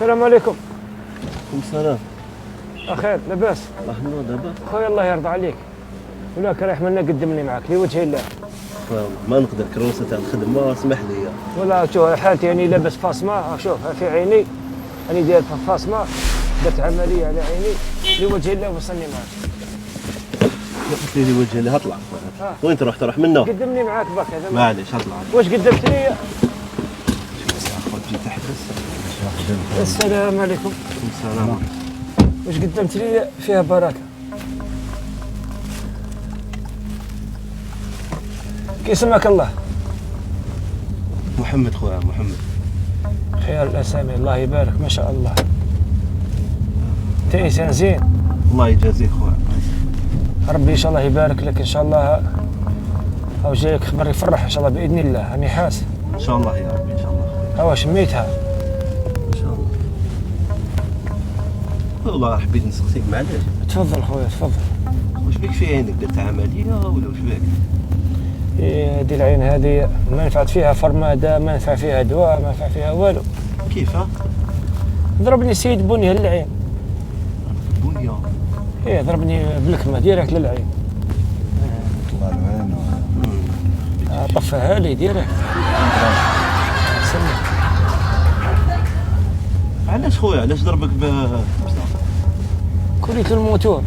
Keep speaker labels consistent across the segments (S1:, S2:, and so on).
S1: السلام عليكم.
S2: السلام.
S1: اخير لاباس؟
S2: الله دابا.
S1: خويا الله يرضى عليك، ولاك رايح منا قدمني معاك لوجه الله.
S2: ما نقدر كروسه تاع الخدمه، اسمح لي.
S1: ولا شوف حالتي راني لابس فاصمه، شوف في عيني راني داير فاصمه، درت عمليه على عيني لوجه الله وصلني معاك.
S2: قلت لي وجه الله هطلع. وين تروح منا؟
S1: قدمني معاك برك هذا.
S2: معليش هطلع.
S1: واش قدمت لي؟
S2: جي تحت بس.
S1: السلام عليكم.
S2: السلام.
S1: واش قدمت لي فيها بركه؟ كي اسمك الله؟
S2: محمد خويا محمد.
S1: خير الاسامي، الله يبارك ما شاء الله. انت انسان زين.
S2: الله يجازيك خويا.
S1: ربي ان شاء الله يبارك لك ان شاء الله. او جايك خبر يفرح ان شاء الله باذن الله، راني حاس.
S2: ان شاء الله يا ربي ان شاء الله خويا.
S1: هوا شميتها
S2: ان شاء الله. والله حبيت نسقسيك معليش.
S1: تفضل خويا تفضل.
S2: واش بيك في عينك؟ درت عمليه ولا واش بك؟
S1: هذه العين هذه ما نفعت فيها فرماده، ما نفع فيها دواء، ما نفع فيها والو.
S2: كيف؟
S1: ضربني سيد بنيه للعين.
S2: بنيه؟
S1: ايه ضربني بالكمه ديريكت للعين.
S3: طلع العين
S1: طفها لي ديريكت. سمع.
S2: علاش خويا علاش ضربك
S1: كليت الموتور.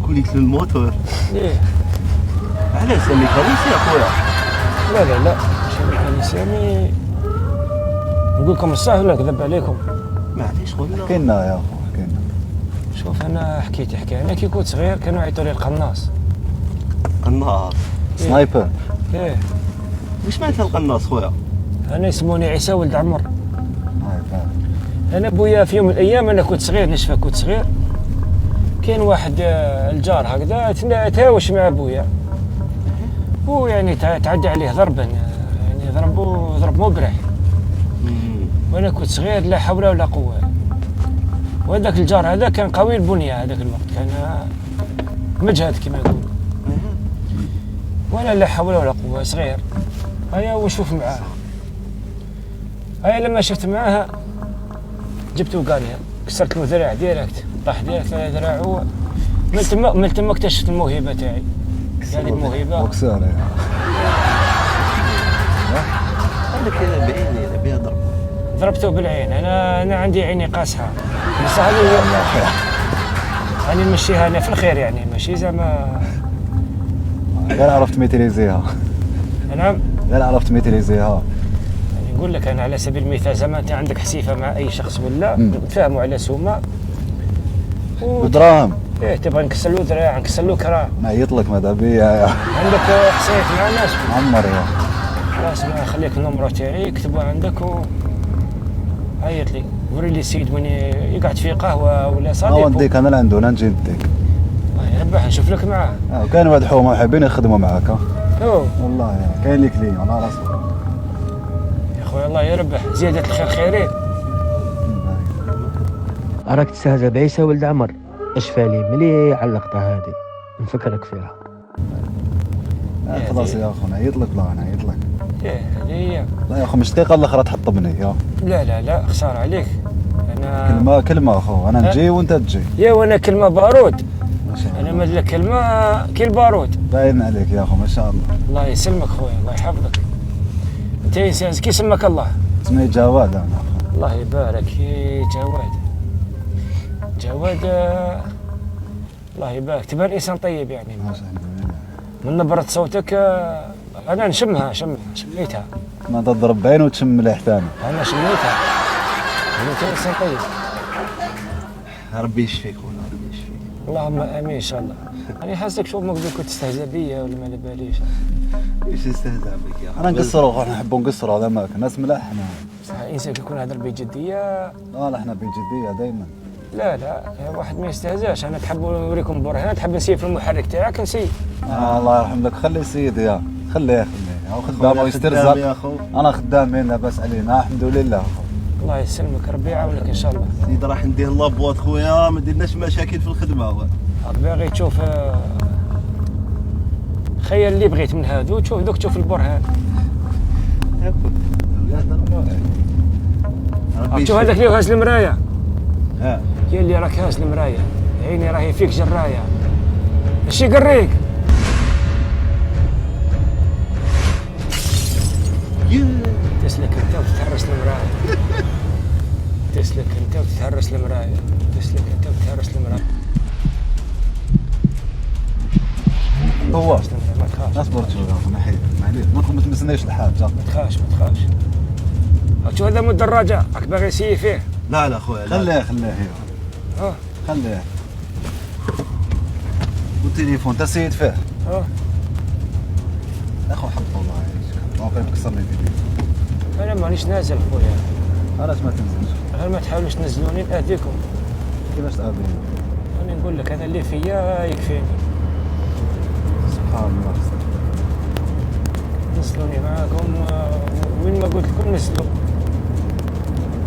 S2: كليت الموتور؟
S1: ايه.
S2: علاش ميكانيسي يا خويا؟
S1: لا ماشي ميكانيسي، يعني نقول لكم الصح ولا كذب عليكم؟
S2: معليش خويا.
S3: حكي لنا يا اخو حكي لنا.
S1: شوف انا حكايه انا كي كنت صغير كانوا يعيطوا لي القناص.
S2: قناص؟
S3: سنايبر.
S1: ايه.
S2: واش معناتها القناص خويا؟
S1: انا يسموني عيسى ولد عمر.
S3: سنايبر.
S1: انا بويا في يوم من الايام انا كنت صغير نشفى كنت صغير، كاين واحد الجار هكذا تهاوش مع بويا، هو يعني تعدى عليه ضربا، يعني ضرب مبرح. وانا كنت صغير لا حول ولا قوه. وهذاك الجار هذا كان قوي البنيه، هذاك الوقت كان مجهد كما يقول. وانا لا حول ولا قوه صغير. هيا ونشوف معاه. هيا لما شفت معاها جبته قالها، كسرت له ذراع ديريكت، طاح ديريكت على ذراعه. من تما اكتشفت الموهبه تاعي. هذه الموهبه.
S3: بوكسر يعني.
S2: قال لك انا بعيني انا بها ضرب.
S1: ضربته بالعين. انا عندي عيني قاصحه، بس هذه يعني نمشيها انا في الخير، يعني ماشي زعما.
S3: غير عرفت ميتريزيها.
S1: نعم.
S3: غير عرفت ميتريزيها.
S1: يعني نقول لك انا على سبيل المثال زعما انت عندك حسيفه مع اي شخص ولا نتفاهموا على سومه
S3: بدراهم.
S1: ايه تبغى نكسر له ذراع نكسر له كراه.
S3: نعيط لك ماذا بيا.
S1: عندك حسيت مع ناس
S3: عمر يا
S1: خلاص ما خليك النمره تاعي اكتبها عندك عيط لي وري لي السيد وين يقعد في قهوه ولا صديق.
S3: نوديك انا لعنده انا نجي نديك.
S1: الله يربح نشوف لك معاه.
S3: كاين واحد حومه حابين يخدموا معاك.
S1: اوه
S3: والله يا كاين لي كليون على راسك.
S1: يا خويا الله يربح، زياده الخير خيرين. راك تستهزأ بعيسى ولد عمر، اش فالي ملي علقتها هذه نفكرك فيها.
S3: خلاص يا اخو نعيط لك لا نعيط لك.
S1: ايه هذه هي.
S3: لا يا اخو مش دقيقه الاخرى تحطبني يا.
S1: لا خساره عليك. انا
S3: كلمه اخو انا نجي وانت تجي.
S1: يا وانا كلمه بارود.
S3: ما شاء الله.
S1: انا مدلك كلمه كي البارود.
S3: باين عليك يا اخو ما شاء الله.
S1: الله يسلمك خويا الله يحفظك. انت انسان كي سماك الله؟
S3: اسمي جواد انا.
S1: الله يبارك يا جواد. الله يبارك تبان انسان طيب يعني.
S3: ما شاء الله.
S1: من نبرة صوتك انا نشمها شميتها.
S3: ما تضرب بعين وتشم مليح ثاني.
S1: انا شميتها. انت انسان طيب.
S2: ربي يشفيك خويا ربي يشفيك.
S1: اللهم امين ان شاء الله. انا حاسك شوف ما كنت تستهزأ بيا ولا ما على باليش.
S2: ايش استهزأ بك يا اخي؟
S3: انا نقصروا اخو نحبوا نقصروا هذا ماك ناس ملاح احنا.
S1: صح الانسان كيكون هذا بجديه.
S3: لا احنا بجديه دائما.
S1: لا واحد ما يستهزاش. انا تحب نوريكم برهان، تحب نسيب في المحرك تاعك نسيب.
S3: الله يرحم لك خلي سيدي يا خليه هو خدام ويسترزق. انا خدام لا باس علينا الحمد لله اخو.
S1: الله يسلمك ربي يعاونك ان شاء الله.
S2: سيدي راح ندير لابواط خويا ما ديرناش مشاكل في الخدمه.
S1: باغي تشوف خير اللي بغيت من هادو تشوف دوك تشوف البرهان. شوف هذاك اللي هاز المرايه،
S3: ها
S1: يا اللي راك هاز المرايه، عيني راهي فيك جرايه. اش يقريك؟ تسلك انت وتتهرس المرايه. تسلك انت وتتهرس المرايه. تسلك انت وتتهرس المرايه.
S3: هو
S1: ما تخافش.
S3: اصبر شوف نحيد معليش ما تمسنيش الحاجه.
S1: ما تخافش ما تخافش. شوف هذا مو الدراجه، راك باغي يسيي فيه.
S2: لا خويا
S3: خليه
S1: اه
S3: خليه. والتليفون تا سيد فيه. اخو حط الله يعيشك، ما كان كسرني الفيديو.
S1: انا مانيش نازل خويا.
S3: علاش ما تنزلش؟
S1: غير ما تحاولوش تنزلوني نأذيكم.
S3: كيفاش تأذيني؟
S1: انا نقول لك هذا اللي فيا يكفيني.
S3: سبحان الله.
S1: نزلوني معاكم وين ما قلت لكم نزلوا.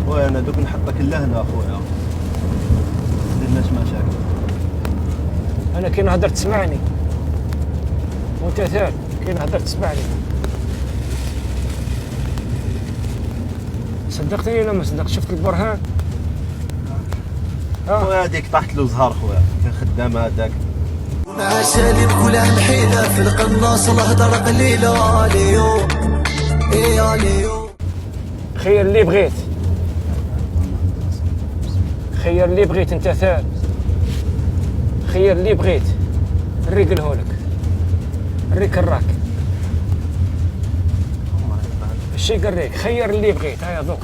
S2: خويا انا دوك نحطك لهنا اخويا، ما درناش مشاكل.
S1: انا كي نهضر تسمعني وانت ثاني كي نهضر تسمعني. صدقتني ولا ما صدقت؟ شفت البرهان؟
S2: خويا هذيك طاحت له زهر خويا، كان خدام هذاك.
S4: مع شالي بكلها محيلة في القناص الهضر قليلة اليوم ايه اليوم.
S1: خير اللي بغيت، خير اللي بغيت انت ثاني، خير اللي بغيت نريقلهولك نريك الراك. الشي قريك خير اللي بغيت. هيا ذوك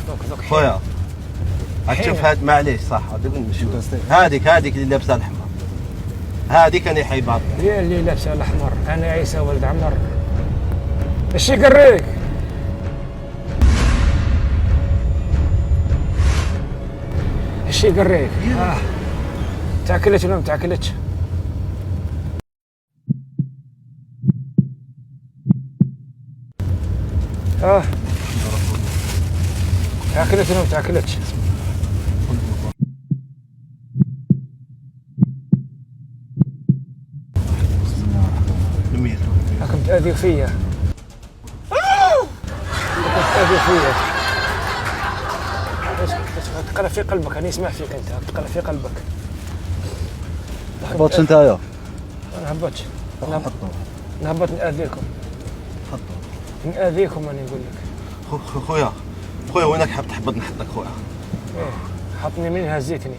S2: خويا تشوف هاد معليش صح هذيك نشوف هذيك اللي لابسه الحمر، هذيك انا حيباط.
S1: يا اللي لابسه الاحمر انا عيسى ولد عمر. الشي قريك؟ الشي قريك؟ تاكلت ولا ما تاكلتش؟ تاكلت ولا ما تاكلتش؟ راكم تأذيو فيا. راكم تأذيو فيا. تقرا في قلبك، انا نسمع فيك انت، تقرا في قلبك.
S3: هبطش نتايا؟
S1: انا هبطش.
S3: حطو
S1: نهبط نأذيكم.
S3: حطو
S1: نأذيكم انا نقول لك.
S2: خويا وينك حاب تحبط نحطك خويا؟
S1: ايه حطني منين هزيتني.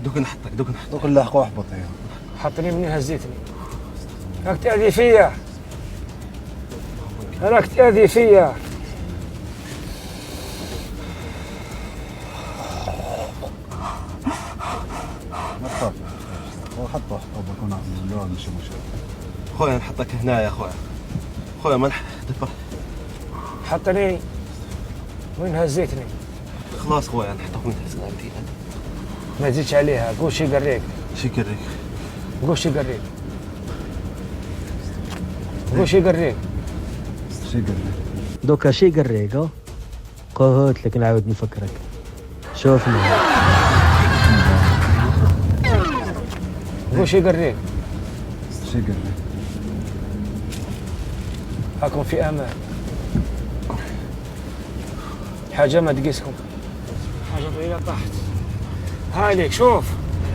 S2: دوك نحطك
S3: دوك اللحق واحبط هي.
S1: حطني منين هزيتني. راك تأذي فيا. راك تأذي فيا.
S3: ما تخاف حطو بكون لا ماشي مشكل.
S2: خويا نحطك هنايا خويا ما دبر.
S1: حطني وين هزيتني.
S2: خلاص خويا نحطك وين هزيتني.
S1: ما تزيدش عليها. قول شي قريك.
S2: شي كريك.
S1: قول شي قريك. قول شي قريك.
S3: شي قريك.
S1: دوكا شي قريك. قهوت لك نعاود نفكرك. شوفني. قول شي قريك.
S3: شي قريك.
S1: هاكم في امان. حاجه ما تقيسكم. حاجه طويله طاحت. هاي ليك شوف.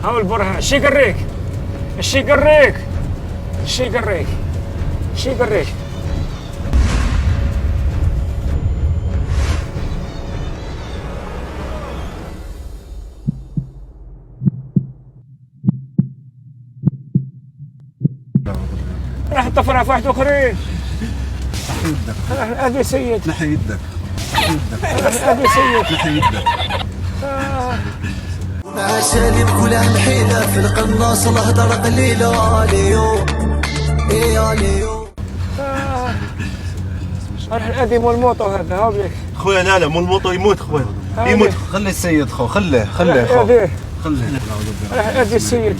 S1: هاو البرهان. الشي قريك. الشي قريك. الشي قريك. الشي قريك. راح تطفرها في واحد اخرين. هذه سيد.
S3: نحي يدك.
S1: هذه سيد.
S3: نحي يدك.
S4: مع شالي بكلها محيلة في القناص الهضر قليلة اليوم ايه اليوم.
S1: راح نأذي مول الموطو هذا. هاو ليك.
S2: خويا لا مو الموطو يموت خويا. يموت.
S3: خلي السيد خليه
S1: راح
S3: خو.
S1: نأذيه.
S3: خليه.
S1: راح نأذي السيد.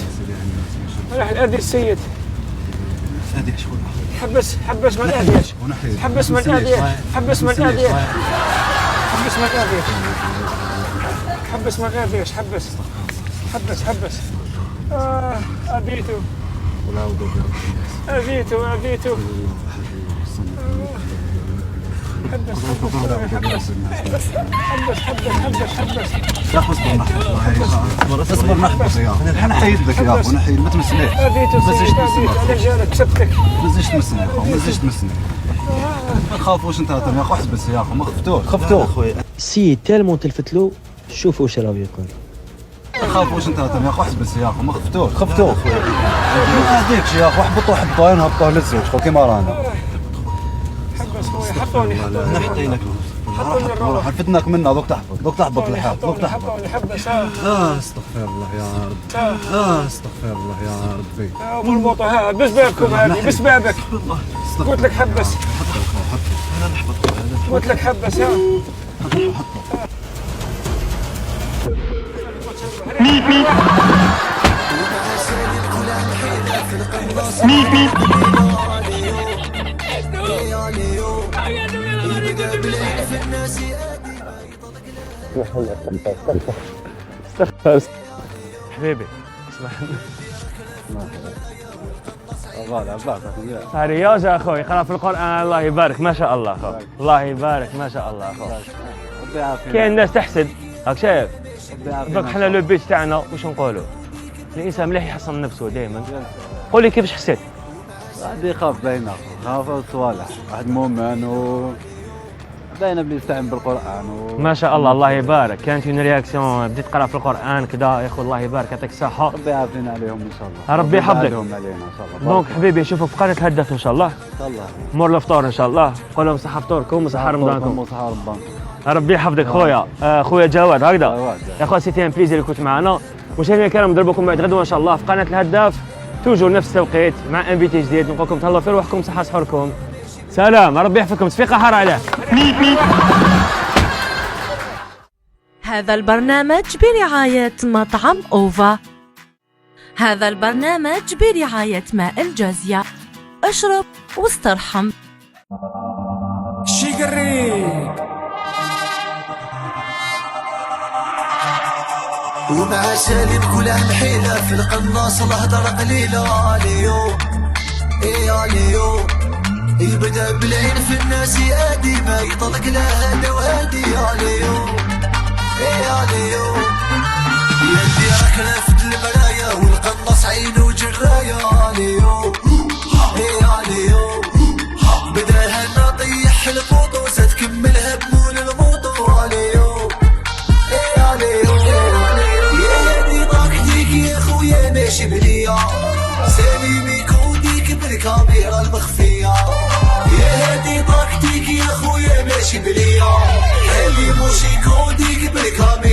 S1: راح نأذي السيد.
S2: هذيك شغل.
S1: حبس ما نأذيش. حبس ما نأذيش. حبس ما نأذيش. حبس ما نأذيش. حبس ما نأذيش. حبس. أبيتو. أبيتو. حبس
S3: يا اخو اصبر نحبس اصبر نحبس يا اخو نحيد لك يا اخو نحيد ما تمسنيش ما تزيدش تمسني
S1: كسبتك
S3: ما تزيدش تمسني يا اخو ما تزيدش تمسني ما تخافوش انت يا اخو احبس يا اخو ما خفتوش
S5: السيد تالمون تلفت له شوفوا واش راه يقول
S3: ما تخافوش انت يا اخو احبس يا اخو ما خفتوش ما هذيكش يا اخو حبطوا نهبطوه للزوج خو كيما رانا
S1: حبس خويا حطوني
S2: نحطينك
S3: حفدناك منا دوك تحبط الحال
S1: حطوني حبس
S3: استغفر الله يا رب استغفر الله يا ربي
S1: مربوطه ها بسبابكم هذه بسبابك قلت لك حبس قلت لك حبس ها حبيبي اسمح رياض يا اخوي يقرا في القران الله يبارك ما شاء الله اخوي الله يبارك ما شاء الله اخوي كاين ناس تحسد راك شايف دوك حنا لو بيت تاعنا واش نقولوا الانسان مليح يحصن نفسه دائما قول لي كيفاش حسيت
S3: واحد يخاف باينه خاف الصوالح واحد مؤمن و باينه بلي يستعين بالقران
S1: ما شاء الله الله يبارك كانت اون رياكسيون بديت تقرا في القران كذا يا اخو الله يبارك يعطيك الصحه
S3: ربي يعافينا عليهم ان شاء الله
S1: ربي يحفظك
S3: عليهم علينا ان شاء الله
S1: دونك حبيبي نشوفوا في قناه الهدف ان شاء الله
S3: ان شاء الله
S1: مور الفطور ان شاء الله قول لهم صحه فطوركم وصحه رمضانكم
S3: وصحه رمضانكم
S1: ربي يحفظك خويا خويا جواد هكذا يا خويا سيتي ان بليزير كنت معنا مشاهدينا الكرام نضربكم بعد غدوه ان شاء الله في قناه الهداف توجور نفس التوقيت مع انفيتي جديد نقول لكم تهلاو في روحكم صحه سحوركم سلام ربي يحفظكم تصفيقه حار عليه
S6: هذا البرنامج برعاية مطعم أوفا. هذا البرنامج برعاية ماء الجازية. اشرب واسترحم.
S4: ومع سالم كلها محيلة في القناص الهدر قليلة اليوم اليوم يبدا بالعين في الناس يادي ما يطلق لا هذا وهادي اليوم اليوم يدي راك لافت المرايا والقناص عينه جرايا اليوم اليوم بداها نطيح الموضوع زاد كملها بمول الموضوع اليوم يا خويا ماشي بليا سالم يكون ديك بالكاميرا المخفية يا هادي طاقتك يا خويا ماشي بليا اللي مش يكون ديك بالكاميرا